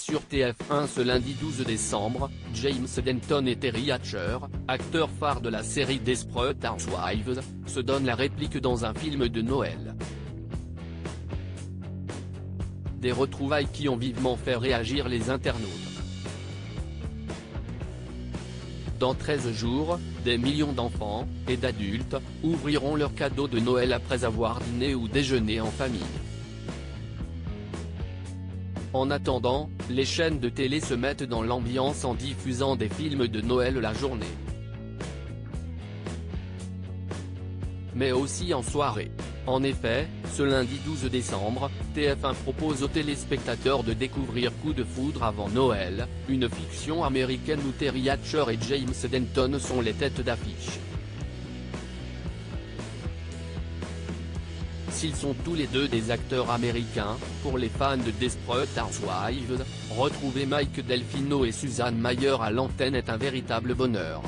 sur TF1 ce lundi 12 décembre, James Denton et Terry Hatcher, acteurs phares de la série Desperate Housewives, se donnent la réplique dans un film de Noël. Des retrouvailles qui ont vivement fait réagir les internautes. Dans 13 jours, des millions d'enfants, et d'adultes, ouvriront leurs cadeaux de Noël après avoir dîné ou déjeuné en famille. En attendant, les chaînes de télé se mettent dans l'ambiance en diffusant des films de Noël la journée. Mais aussi en soirée. En effet, ce lundi 12 décembre, TF1 propose aux téléspectateurs de découvrir Coup de foudre avant Noël, une fiction américaine où Terry Hatcher et James Denton sont les têtes d'affiche. S'ils sont tous les deux des acteurs américains, pour les fans de Desperate Housewives, retrouver Mike Delfino et Suzanne Mayer à l'antenne est un véritable bonheur.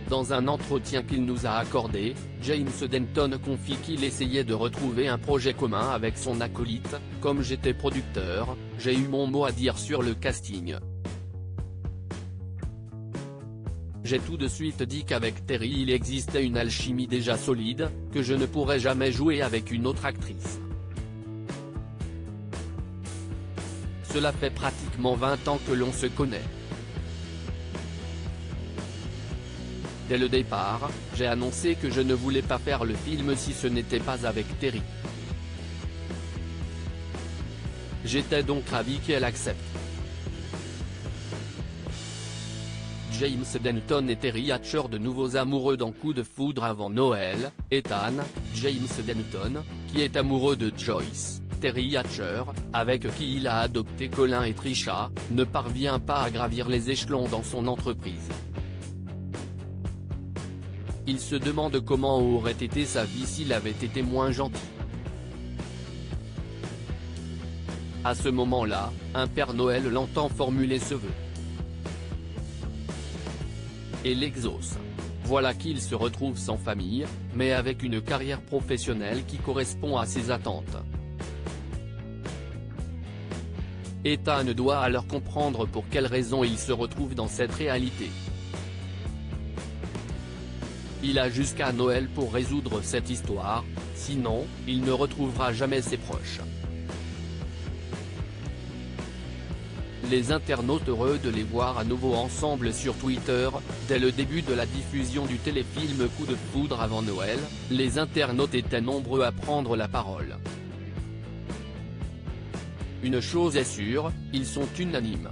Dans un entretien qu'il nous a accordé, James Denton confie qu'il essayait de retrouver un projet commun avec son acolyte. Comme j'étais producteur, j'ai eu mon mot à dire sur le casting. J'ai tout de suite dit qu'avec Terry il existait une alchimie déjà solide, que je ne pourrais jamais jouer avec une autre actrice. Cela fait pratiquement 20 ans que l'on se connaît. Dès le départ, j'ai annoncé que je ne voulais pas faire le film si ce n'était pas avec Terry. J'étais donc ravi qu'elle accepte. James Denton et Terry Hatcher, de nouveaux amoureux dans Coup de foudre avant Noël. Ethan, James Denton, qui est amoureux de Joyce, Terry Hatcher, avec qui il a adopté Colin et Trisha, ne parvient pas à gravir les échelons dans son entreprise. Il se demande comment aurait été sa vie s'il avait été moins gentil. À ce moment-là, un Père Noël l'entend formuler ce vœu. Et l'exauce. Voilà qu'il se retrouve sans famille, mais avec une carrière professionnelle qui correspond à ses attentes. Ethan doit alors comprendre pour quelles raisons il se retrouve dans cette réalité. Il a jusqu'à Noël pour résoudre cette histoire, sinon, il ne retrouvera jamais ses proches. Les internautes heureux de les voir à nouveau ensemble sur Twitter. Dès le début de la diffusion du téléfilm Coup de foudre avant Noël, les internautes étaient nombreux à prendre la parole. Une chose est sûre, ils sont unanimes.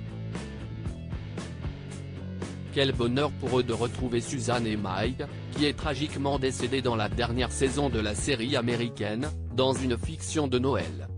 Quel bonheur pour eux de retrouver Suzanne et Mike, qui est tragiquement décédé dans la dernière saison de la série américaine, dans une fiction de Noël.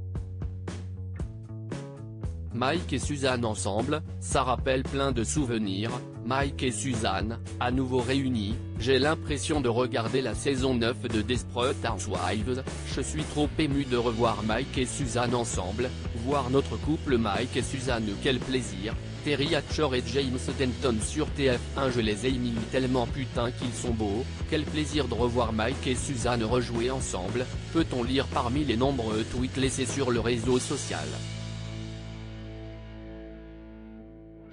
Mike et Suzanne ensemble, ça rappelle plein de souvenirs. Mike et Suzanne, à nouveau réunis, j'ai l'impression de regarder la saison 9 de Desperate Housewives. Je suis trop ému de revoir Mike et Suzanne ensemble, voir notre couple Mike et Suzanne, quel plaisir. Terry Hatcher et James Denton sur TF1, je les aime tellement, putain qu'ils sont beaux, quel plaisir de revoir Mike et Suzanne rejouer ensemble, peut-on lire parmi les nombreux tweets laissés sur le réseau social.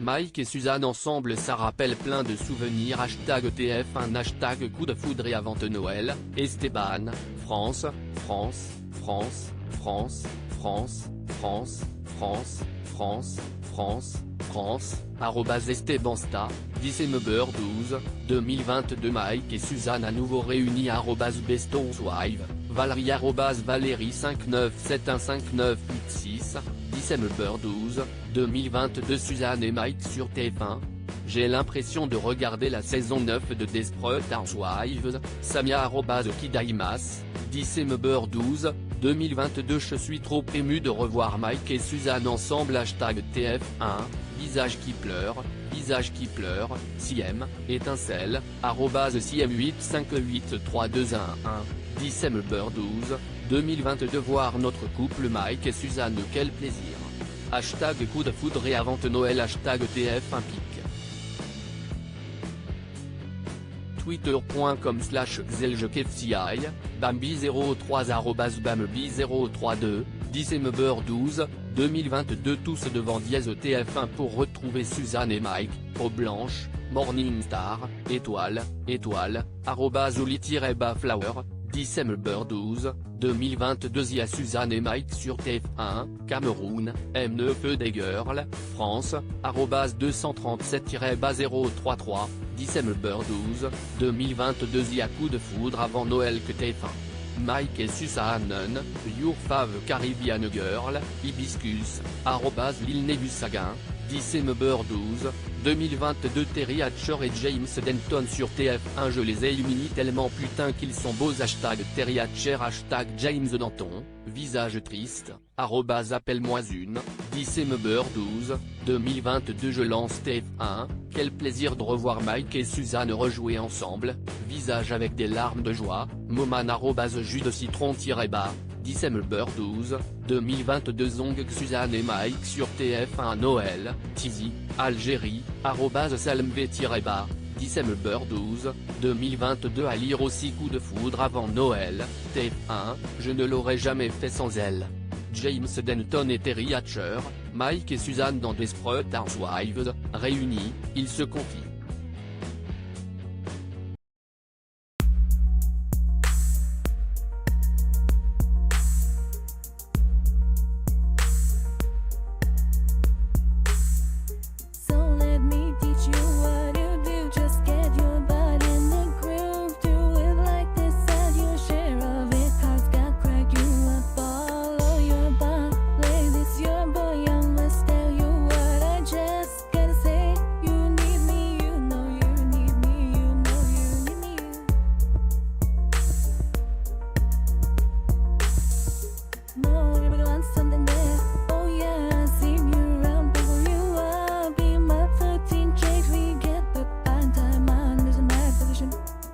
Mike et Suzanne ensemble, ça rappelle plein de souvenirs. #TF1 #Coup de foudre et avant Noël. Esteban, France, France, France, France, France, France, France, France, France, France, @EstebanSta, December12, 2022. Mike et Suzanne à nouveau réunis, @BestHousewives, Valérie Valérie 597159886, December12, 2022. Suzanne et Mike sur TF1. J'ai l'impression de regarder la saison 9 de Desperate Housewives. Samia @Kidaimas, December12, 2022. Je suis trop ému de revoir Mike et Suzanne ensemble. #TF1, visage qui pleure, Siem, étincelle, @Siem85832111, December12, 2022. Voir notre couple Mike et Suzanne, quel plaisir. #Coup de foudre et avant Noël. #TF1 pic. Twitter.com/XelJekFCI, Bambi03 @Bambi032, December 12, 2022. Tous devant dièse TF1 pour retrouver Suzanne et Mike, au blanche, Morningstar, étoile, @oli-flower, December 12, 2022. Y a Suzanne et Mike sur TF1, Cameroun, M9 des Girls, France, @237-033, December 12, 2022. Y a coup de foudre avant Noël que TF1. Mike et Suzanne, Your Fave Caribbean Girl, Hibiscus, @Lil Nebusaguin, December 12, 2022. Terry Hatcher et James Denton sur TF1. Je les ai illuminés tellement putain qu'ils sont beaux. Terry Hatcher, James Denton, visage triste, @appelle-moi une, December 12, 2022. Je lance TF1, quel plaisir de revoir Mike et Suzanne rejouer ensemble, visage avec des larmes de joie, Moman @jus de citron-bas, December 12, 2022. Zong Suzanne et Mike sur TF1 Noël, Tizi, Algérie, @salmv-bas, December 12, 2022. À lire aussi coup de foudre avant Noël, TF1, je ne l'aurais jamais fait sans elle. James Denton et Terry Hatcher, Mike et Suzanne dans Desperate Housewives, réunis, ils se confient.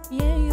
Yeah.